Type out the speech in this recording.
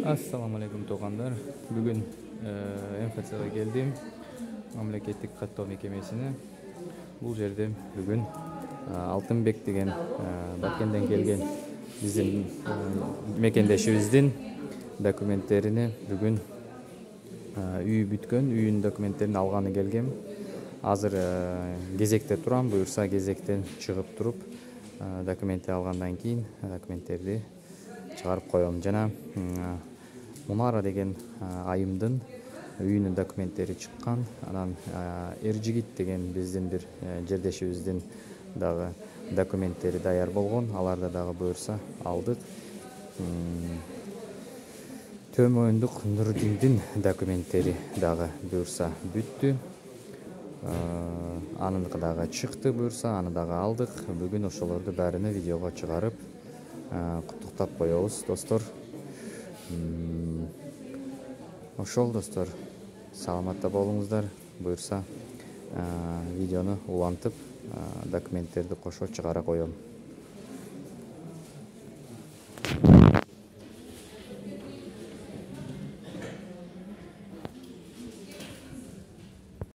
Assalamu alaikum туугандар. Бүгүн МФЦ'га келдим. Мамлекеттик каттоо мекемесине. Бул жерде бүгүн Алтынбек деген Бакенден келген биздин мекендешибиздин документтерини бүгүн үй бүткөн, үйүнүн документтерин алганы келгем. Азыр кезекте турам, буюрса кезектен чыгып туруп документти алгандан кийин документтерди чыгарып коем. Жана Мунара деген айымдын үйүнүн документтери чыккан. Анан Эржигит деген биздин бир жердешибиздин дагы документтери даяр болгон. Аларды дагы буюрса алдык. Төмөндүк Нурдиндин документтери дагы буюрса бүттү. Аныкы дагы чыкты, буюрса аны дагы алдык. Бүгүн ошолорду баарына видеого чыгарып куттуктап коебуз, достор. Ошол достор, саламатта болуңуздар. Буюрса видеону улантып документтерди кошо чыгара коем.